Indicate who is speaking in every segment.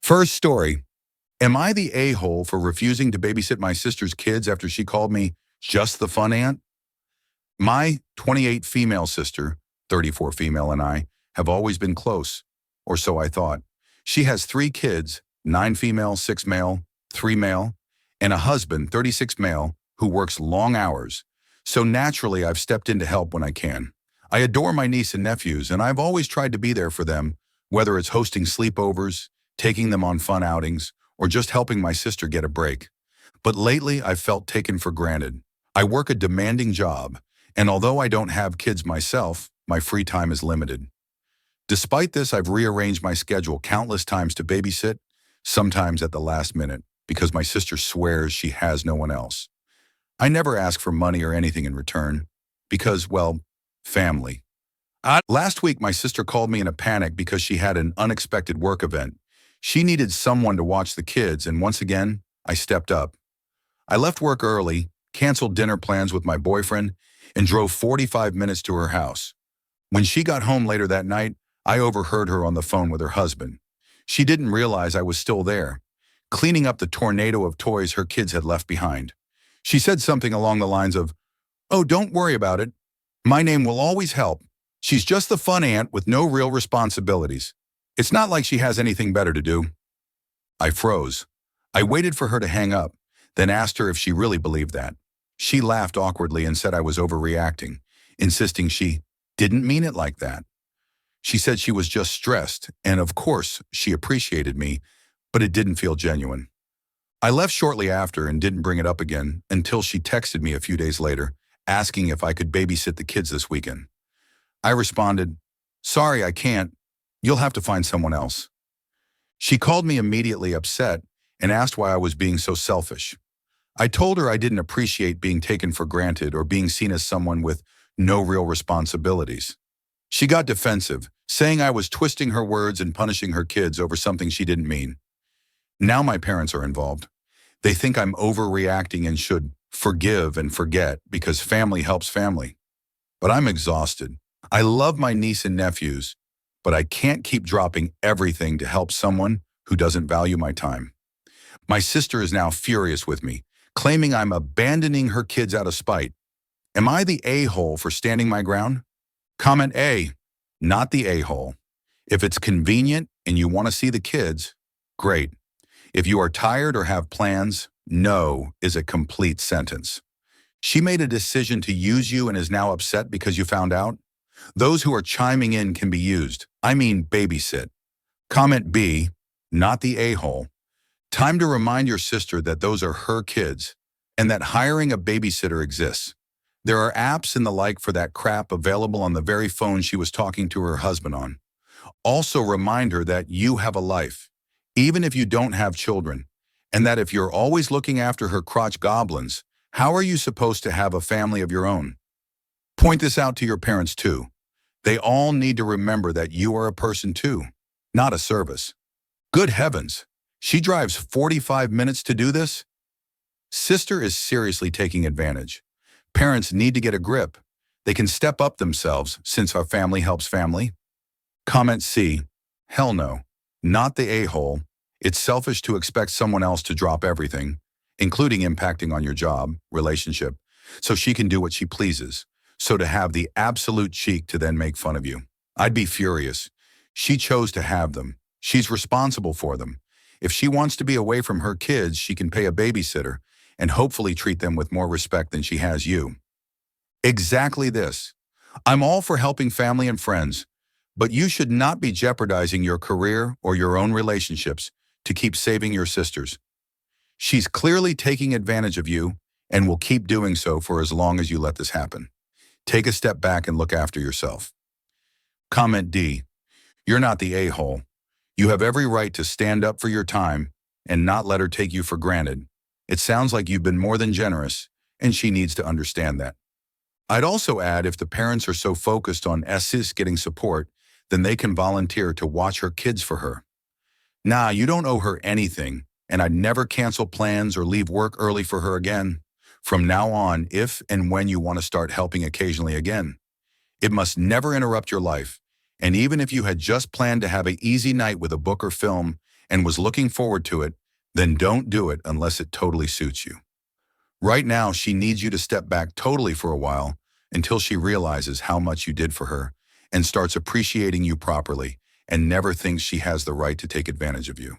Speaker 1: First story. Am I the a-hole for refusing to babysit my sister's kids after she called me just the fun aunt? My 28 female sister, 34 female, and I have always been close, or so I thought. She has 3 kids, 9 female, 6 male, 3 male, and a husband, 36 male, who works long hours. So naturally, I've stepped in to help when I can. I adore my niece and nephews, and I've always tried to be there for them, whether it's hosting sleepovers, taking them on fun outings, or just helping my sister get a break. But lately, I've felt taken for granted. I work a demanding job, and although I don't have kids myself, my free time is limited. Despite this, I've rearranged my schedule countless times to babysit, sometimes at the last minute, because my sister swears she has no one else. I never ask for money or anything in return, because, well, family. Last week, my sister called me in a panic because she had an unexpected work event. She needed someone to watch the kids, and once again, I stepped up. I left work early, canceled dinner plans with my boyfriend, and drove 45 minutes to her house. When she got home later that night, I overheard her on the phone with her husband. She didn't realize I was still there, cleaning up the tornado of toys her kids had left behind. She said something along the lines of, "Oh, don't worry about it. My name will always help. She's just the fun aunt with no real responsibilities. It's not like she has anything better to do." I froze. I waited for her to hang up, then asked her if she really believed that. She laughed awkwardly and said I was overreacting, insisting she didn't mean it like that. She said she was just stressed, and of course, she appreciated me, but it didn't feel genuine. I left shortly after and didn't bring it up again until she texted me a few days later, asking if I could babysit the kids this weekend. I responded, "Sorry, I can't. You'll have to find someone else." She called me immediately upset and asked why I was being so selfish. I told her I didn't appreciate being taken for granted or being seen as someone with no real responsibilities. She got defensive, saying I was twisting her words and punishing her kids over something she didn't mean. Now my parents are involved. They think I'm overreacting and should forgive and forget because family helps family. But I'm exhausted. I love my niece and nephews, but I can't keep dropping everything to help someone who doesn't value my time. My sister is now furious with me, claiming I'm abandoning her kids out of spite. Am I the a-hole for standing my ground? Comment A, not the a-hole. If it's convenient and you want to see the kids, great. If you are tired or have plans, no is a complete sentence. She made a decision to use you and is now upset because you found out? Those who are chiming in can be used. I mean babysit. Comment B, not the a-hole. Time to remind your sister that those are her kids and that hiring a babysitter exists. There are apps and the like for that crap available on the very phone she was talking to her husband on. Also remind her that you have a life, even if you don't have children, and that if you're always looking after her crotch goblins, how are you supposed to have a family of your own? Point this out to your parents too. They all need to remember that you are a person too, not a service. Good heavens, she drives 45 minutes to do this? Sister is seriously taking advantage. Parents need to get a grip. They can step up themselves since our family helps family. Comment C, hell no, not the a-hole. It's selfish to expect someone else to drop everything, including impacting on your job, relationship, so she can do what she pleases. So to have the absolute cheek to then make fun of you. I'd be furious. She chose to have them. She's responsible for them. If she wants to be away from her kids, she can pay a babysitter and hopefully treat them with more respect than she has you. Exactly this. I'm all for helping family and friends, but you should not be jeopardizing your career or your own relationships to keep saving your sisters. She's clearly taking advantage of you and will keep doing so for as long as you let this happen. Take a step back and look after yourself. Comment D, you're not the a-hole. You have every right to stand up for your time and not let her take you for granted. It sounds like you've been more than generous, and she needs to understand that. I'd also add if the parents are so focused on S's getting support, then they can volunteer to watch her kids for her. Nah, you don't owe her anything, and I'd never cancel plans or leave work early for her again. From now on, if and when you want to start helping occasionally again. It must never interrupt your life, and even if you had just planned to have an easy night with a book or film and was looking forward to it, then don't do it unless it totally suits you. Right now, she needs you to step back totally for a while until she realizes how much you did for her and starts appreciating you properly and never thinks she has the right to take advantage of you.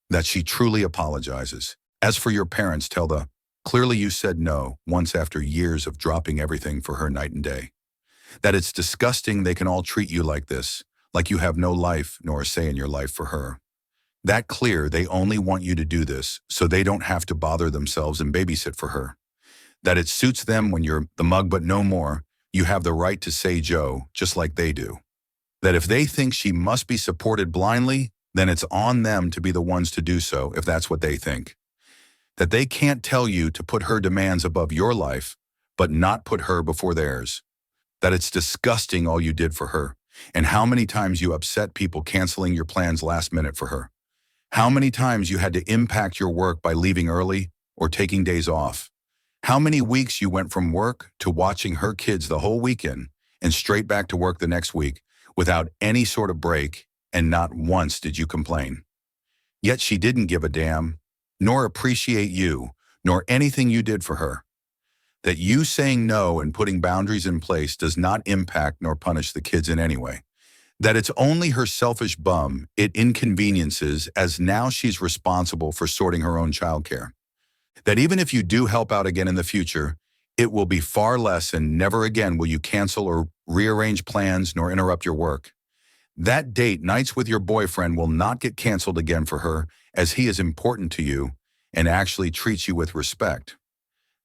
Speaker 1: That she truly apologizes. As for your parents, tell the clearly you said no once after years of dropping everything for her night and day. That it's disgusting they can all treat you like this, like you have no life nor a say in your life for her. That clear they only want you to do this so they don't have to bother themselves and babysit for her. That it suits them when you're the mug but no more, you have the right to say Joe just like they do. That if they think she must be supported blindly, then it's on them to be the ones to do so if that's what they think. That they can't tell you to put her demands above your life, but not put her before theirs. That it's disgusting all you did for her, and how many times you upset people canceling your plans last minute for her. How many times you had to impact your work by leaving early or taking days off. How many weeks you went from work to watching her kids the whole weekend and straight back to work the next week without any sort of break, and not once did you complain. Yet she didn't give a damn, nor appreciate you, nor anything you did for her. That you saying no and putting boundaries in place does not impact nor punish the kids in any way. That it's only her selfish bum it inconveniences, as now she's responsible for sorting her own childcare. That even if you do help out again in the future, it will be far less, and never again will you cancel or rearrange plans nor interrupt your work. That date nights with your boyfriend will not get canceled again for her, as he is important to you and actually treats you with respect.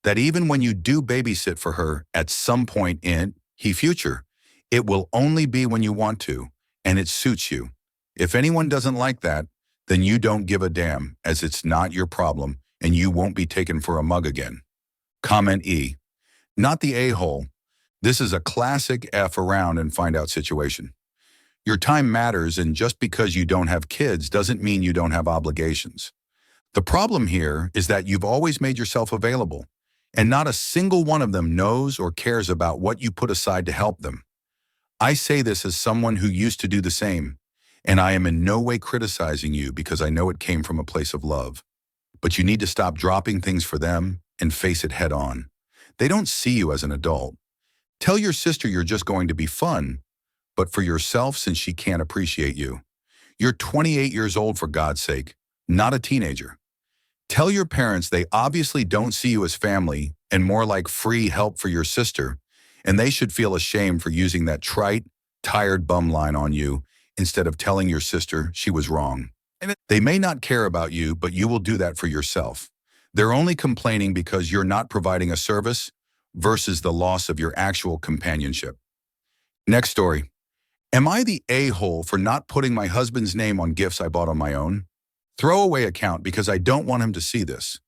Speaker 1: That even when you do babysit for her at some point in the future, it will only be when you want to, and it suits you. If anyone doesn't like that, then you don't give a damn, as it's not your problem, and you won't be taken for a mug again. Comment E. Not the a-hole. This is a classic F around and find out situation. Your time matters, and just because you don't have kids doesn't mean you don't have obligations. The problem here is that you've always made yourself available, and not a single one of them knows or cares about what you put aside to help them. I say this as someone who used to do the same, and I am in no way criticizing you because I know it came from a place of love. But you need to stop dropping things for them and face it head on. They don't see you as an adult. Tell your sister you're just going to be fun, but for yourself, since she can't appreciate you. You're 28 years old, for God's sake, not a teenager. Tell your parents they obviously don't see you as family and more like free help for your sister, and they should feel ashamed for using that trite, tired bum line on you instead of telling your sister she was wrong. They may not care about you, but you will do that for yourself. They're only complaining because you're not providing a service versus the loss of your actual companionship. Next story. Am I the a-hole for not putting my husband's name on gifts I bought on my own? Throwaway account because I don't want him to see this.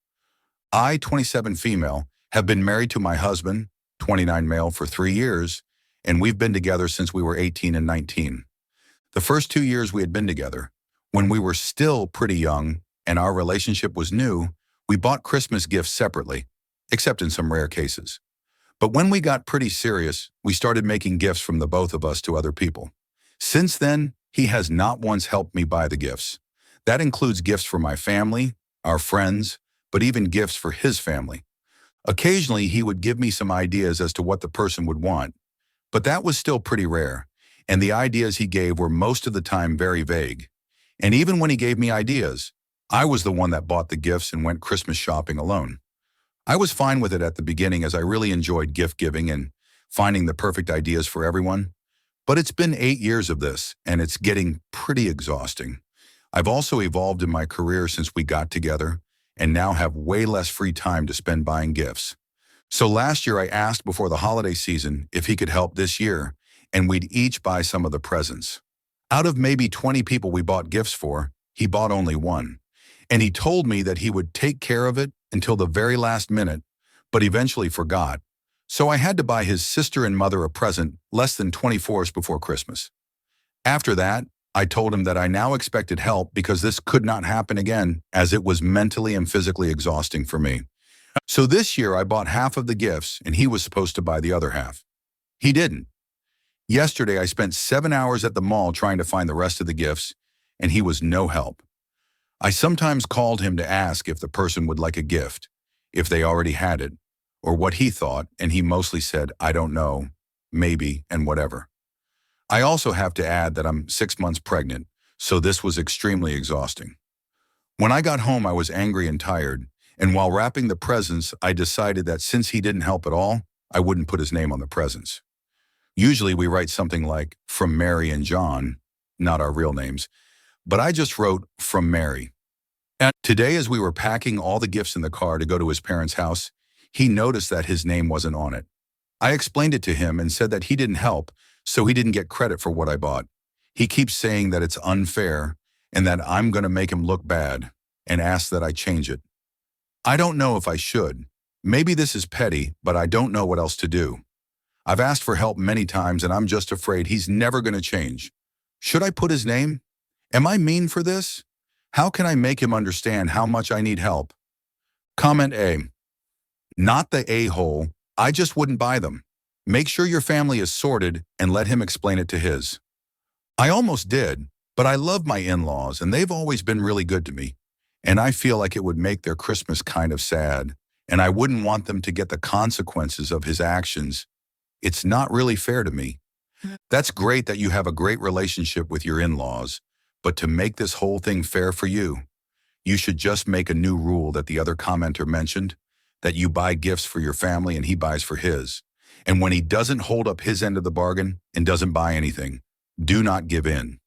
Speaker 1: I, 27 female, have been married to my husband, 29 male, for 3 years, and we've been together since we were 18 and 19. The first 2 years we had been together, when we were still pretty young and our relationship was new, we bought Christmas gifts separately, except in some rare cases. But when we got pretty serious, we started making gifts from the both of us to other people. Since then, he has not once helped me buy the gifts. That includes gifts for my family, our friends, but even gifts for his family. Occasionally, he would give me some ideas as to what the person would want, but that was still pretty rare, and the ideas he gave were most of the time very vague. And even when he gave me ideas, I was the one that bought the gifts and went Christmas shopping alone. I was fine with it at the beginning, as I really enjoyed gift giving and finding the perfect ideas for everyone. But it's been 8 years of this, and it's getting pretty exhausting. I've also evolved in my career since we got together, and now have way less free time to spend buying gifts. So last year I asked before the holiday season if he could help this year, and we'd each buy some of the presents. Out of maybe 20 people we bought gifts for, he bought only one. And he told me that he would take care of it until the very last minute, but eventually forgot. So I had to buy his sister and mother a present less than 24 hours before Christmas. After that, I told him that I now expected help because this could not happen again, as it was mentally and physically exhausting for me. So this year I bought half of the gifts and he was supposed to buy the other half. He didn't. Yesterday I spent 7 hours at the mall trying to find the rest of the gifts, and he was no help. I sometimes called him to ask if the person would like a gift, if they already had it, or what he thought, and he mostly said, I don't know, maybe, and whatever. I also have to add that I'm 6 months pregnant, so this was extremely exhausting. When I got home, I was angry and tired, and while wrapping the presents, I decided that since he didn't help at all, I wouldn't put his name on the presents. Usually we write something like, from Mary and John, not our real names, but I just wrote, from Mary. And today, as we were packing all the gifts in the car to go to his parents' house, he noticed that his name wasn't on it. I explained it to him and said that he didn't help, so he didn't get credit for what I bought. He keeps saying that it's unfair and that I'm going to make him look bad and asks that I change it. I don't know if I should. Maybe this is petty, but I don't know what else to do. I've asked for help many times and I'm just afraid he's never going to change. Should I put his name? Am I mean for this? How can I make him understand how much I need help? Comment A. Not the a-hole. I just wouldn't buy them. Make sure your family is sorted and let him explain it to his. I almost did, but I love my in-laws and they've always been really good to me. And I feel like it would make their Christmas kind of sad, and I wouldn't want them to get the consequences of his actions. It's not really fair to me. That's great that you have a great relationship with your in-laws, but to make this whole thing fair for you, you should just make a new rule that the other commenter mentioned, that you buy gifts for your family and he buys for his. And when he doesn't hold up his end of the bargain and doesn't buy anything, do not give in.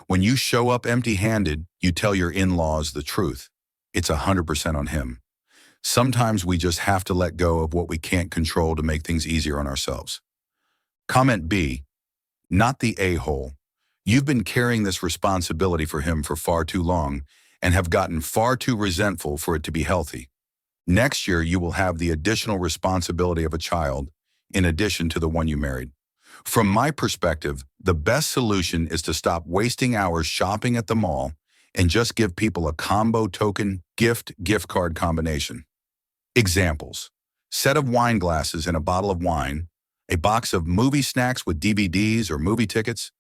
Speaker 1: When you show up empty-handed, you tell your in-laws the truth. It's 100% on him. Sometimes we just have to let go of what we can't control to make things easier on ourselves. Comment B. Not the a-hole. You've been carrying this responsibility for him for far too long and have gotten far too resentful for it to be healthy. Next year, you will have the additional responsibility of a child in addition to the one you married. From my perspective, the best solution is to stop wasting hours shopping at the mall and just give people a combo token gift card combination. Examples: set of wine glasses and a bottle of wine, a box of movie snacks with DVDs or movie tickets,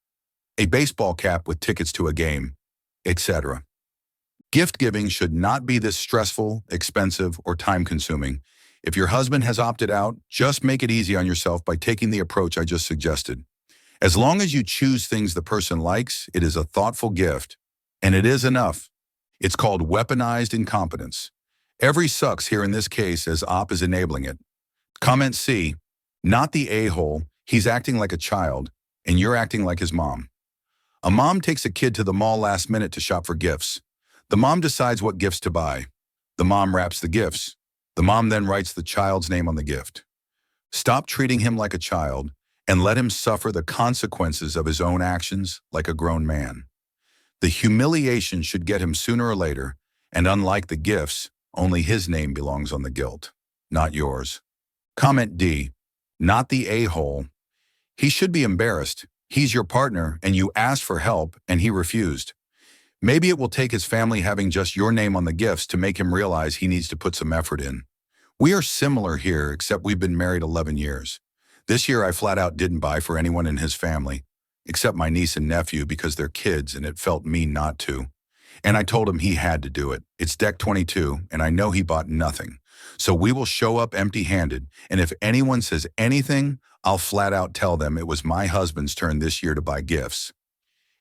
Speaker 1: a baseball cap with tickets to a game, etc. Gift giving should not be this stressful, expensive, or time-consuming. If your husband has opted out, just make it easy on yourself by taking the approach I just suggested. As long as you choose things the person likes, it is a thoughtful gift, and it is enough. It's called weaponized incompetence. Every sucks here in this case as op is enabling it. Comment C. Not the a-hole. He's acting like a child, and you're acting like his mom. A mom takes a kid to the mall last minute to shop for gifts. The mom decides what gifts to buy. The mom wraps the gifts. The mom then writes the child's name on the gift. Stop treating him like a child and let him suffer the consequences of his own actions like a grown man. The humiliation should get him sooner or later, and unlike the gifts, only his name belongs on the guilt, not yours. Comment D. Not the a-hole. He should be embarrassed. He's your partner and you asked for help and he refused. Maybe it will take his family having just your name on the gifts to make him realize he needs to put some effort in. We are similar here, except we've been married 11 years. This year I flat out didn't buy for anyone in his family, except my niece and nephew because they're kids and it felt mean not to. And I told him he had to do it. It's deck 22 and I know he bought nothing. So we will show up empty-handed, and if anyone says anything, I'll flat out tell them it was my husband's turn this year to buy gifts.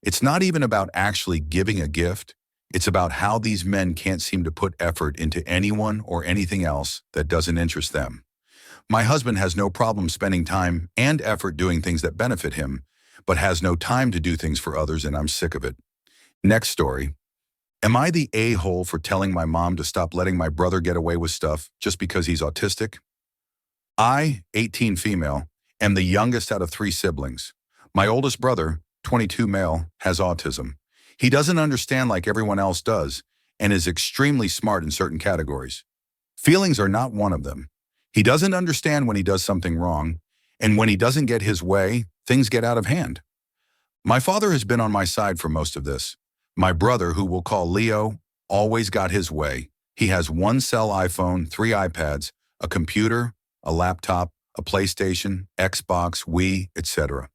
Speaker 1: It's not even about actually giving a gift. It's about how these men can't seem to put effort into anyone or anything else that doesn't interest them. My husband has no problem spending time and effort doing things that benefit him, but has no time to do things for others, and I'm sick of it. Next story. Am I the a-hole for telling my mom to stop letting my brother get away with stuff just because he's autistic? I, 18 female, am the youngest out of 3 siblings. My oldest brother, 22 male, has autism. He doesn't understand like everyone else does and is extremely smart in certain categories. Feelings are not one of them. He doesn't understand when he does something wrong, and when he doesn't get his way, things get out of hand. My father has been on my side for most of this. My brother, who we'll call Leo, always got his way. He has 1-cell iPhone, 3 iPads, a computer, a laptop, a PlayStation, Xbox, Wii, etc.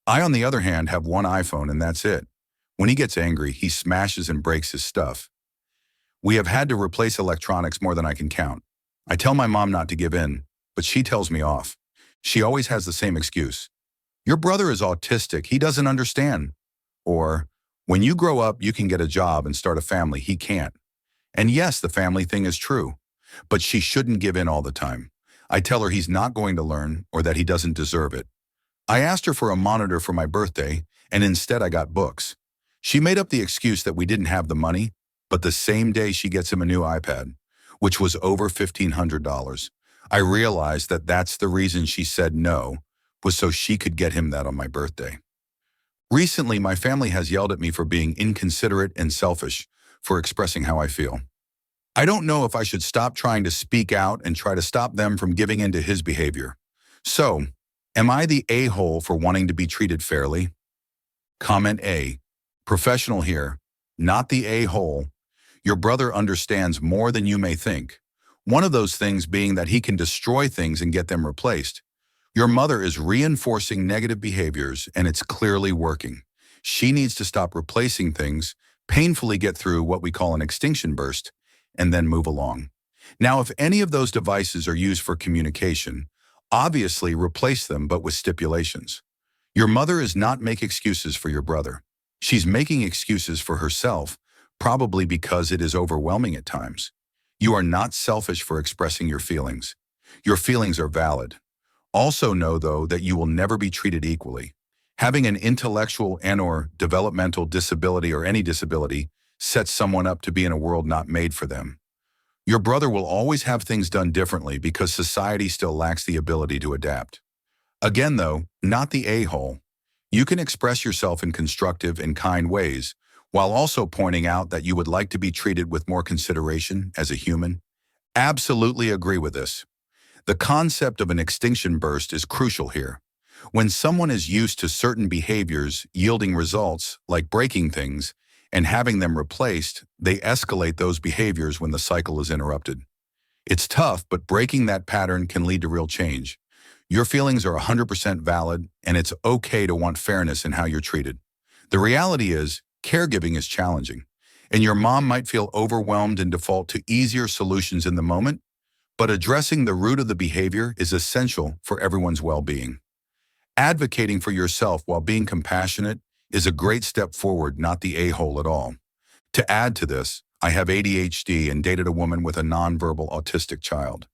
Speaker 1: I, on the other hand, have 1 iPhone and that's it. When he gets angry, he smashes and breaks his stuff. We have had to replace electronics more than I can count. I tell my mom not to give in, but she tells me off. She always has the same excuse. Your brother is autistic, he doesn't understand. Or, when you grow up, you can get a job and start a family, he can't. And yes, the family thing is true, but she shouldn't give in all the time. I tell her he's not going to learn or that he doesn't deserve it. I asked her for a monitor for my birthday, and instead I got books. She made up the excuse that we didn't have the money, but the same day she gets him a new iPad, which was over $1,500. I realized that that's the reason she said no, was so she could get him that on my birthday. Recently, my family has yelled at me for being inconsiderate and selfish, for expressing how I feel. I don't know if I should stop trying to speak out and try to stop them from giving in to his behavior. So, am I the a-hole for wanting to be treated fairly? Comment A. Professional here, not the a-hole. Your brother understands more than you may think. One of those things being that he can destroy things and get them replaced. Your mother is reinforcing negative behaviors, and it's clearly working. She needs to stop replacing things, painfully get through what we call an extinction burst, and then move along. Now, if any of those devices are used for communication, obviously replace them, but with stipulations. Your mother is not making excuses for your brother. She's making excuses for herself, probably because it is overwhelming at times. You are not selfish for expressing your feelings. Your feelings are valid. Also know, though, that you will never be treated equally. Having an intellectual and/or developmental disability or any disability sets someone up to be in a world not made for them. Your brother will always have things done differently because society still lacks the ability to adapt. Again, though, not the a-hole. You can express yourself in constructive and kind ways, while also pointing out that you would like to be treated with more consideration as a human. Absolutely agree with this. The concept of an extinction burst is crucial here. When someone is used to certain behaviors yielding results, like breaking things, and having them replaced, they escalate those behaviors when the cycle is interrupted. It's tough, but breaking that pattern can lead to real change. Your feelings are 100% valid, and it's okay to want fairness in how you're treated. The reality is, caregiving is challenging, and your mom might feel overwhelmed and default to easier solutions in the moment, but addressing the root of the behavior is essential for everyone's well-being. Advocating for yourself while being compassionate is a great step forward, not the a-hole at all. To add to this, I have ADHD and dated a woman with a nonverbal autistic child.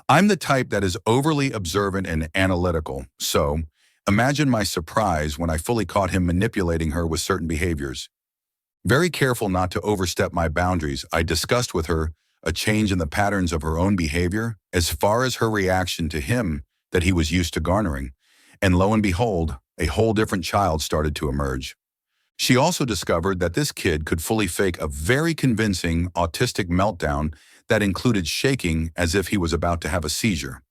Speaker 1: I'm the type that is overly observant and analytical, so imagine my surprise when I fully caught him manipulating her with certain behaviors. Very careful not to overstep my boundaries, I discussed with her a change in the patterns of her own behavior as far as her reaction to him that he was used to garnering. And lo and behold, a whole different child started to emerge. She also discovered that this kid could fully fake a very convincing autistic meltdown that included shaking as if he was about to have a seizure.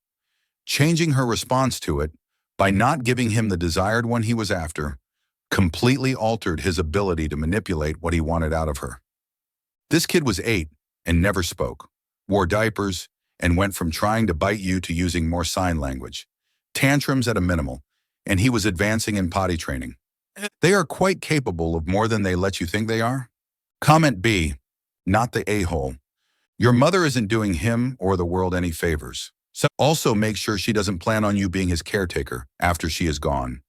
Speaker 1: Changing her response to it, by not giving him the desired one he was after, completely altered his ability to manipulate what he wanted out of her. This kid was 8 and never spoke, wore diapers, and went from trying to bite you to using more sign language. Tantrums at a minimal, and he was advancing in potty training. They are quite capable of more than they let you think they are. Comment B, not the a-hole. Your mother isn't doing him or the world any favors. So also make sure she doesn't plan on you being his caretaker after she is gone.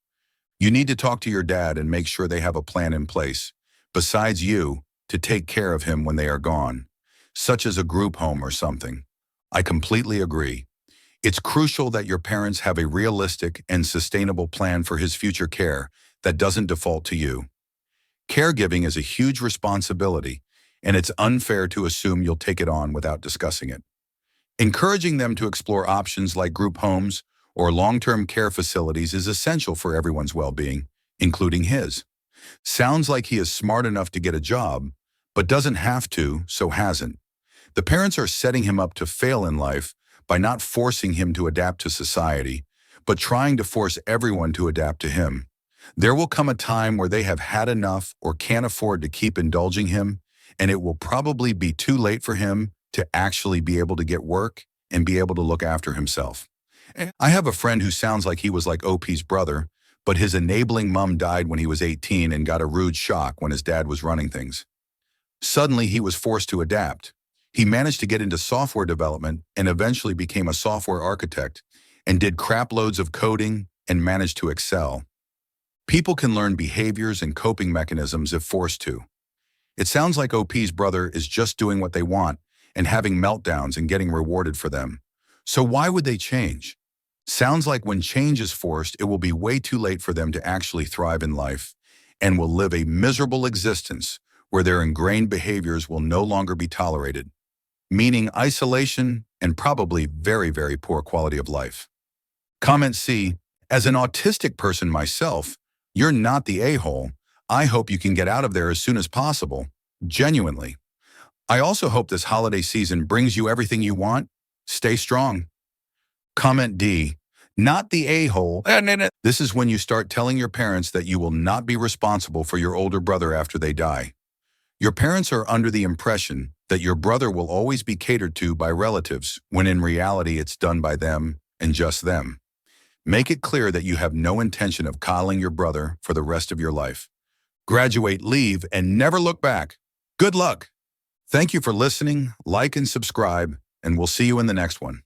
Speaker 1: You need to talk to your dad and make sure they have a plan in place, besides you, to take care of him when they are gone, such as a group home or something. I completely agree. It's crucial that your parents have a realistic and sustainable plan for his future care that doesn't default to you. Caregiving is a huge responsibility, and it's unfair to assume you'll take it on without discussing it. Encouraging them to explore options like group homes or long-term care facilities is essential for everyone's well-being, including his. Sounds like he is smart enough to get a job, but doesn't have to, so hasn't. The parents are setting him up to fail in life by not forcing him to adapt to society, but trying to force everyone to adapt to him. There will come a time where they have had enough or can't afford to keep indulging him, and it will probably be too late for him to actually be able to get work and be able to look after himself. I have a friend who sounds like he was like OP's brother, but his enabling mom died when he was 18 and got a rude shock when his dad was running things. Suddenly, he was forced to adapt. He managed to get into software development and eventually became a software architect and did crap loads of coding and managed to excel. People can learn behaviors and coping mechanisms if forced to. It sounds like OP's brother is just doing what they want and having meltdowns and getting rewarded for them. So why would they change? Sounds like when change is forced, it will be way too late for them to actually thrive in life and will live a miserable existence where their ingrained behaviors will no longer be tolerated, meaning isolation and probably very, very poor quality of life. Comment C, as an autistic person myself, you're not the a-hole. I hope you can get out of there as soon as possible. Genuinely. I also hope this holiday season brings you everything you want. Stay strong. Comment D, not the a-hole. This is when you start telling your parents that you will not be responsible for your older brother after they die. Your parents are under the impression that your brother will always be catered to by relatives, when in reality it's done by them and just them. Make it clear that you have no intention of coddling your brother for the rest of your life. Graduate, leave, and never look back. Good luck. Thank you for listening, like and subscribe, and we'll see you in the next one.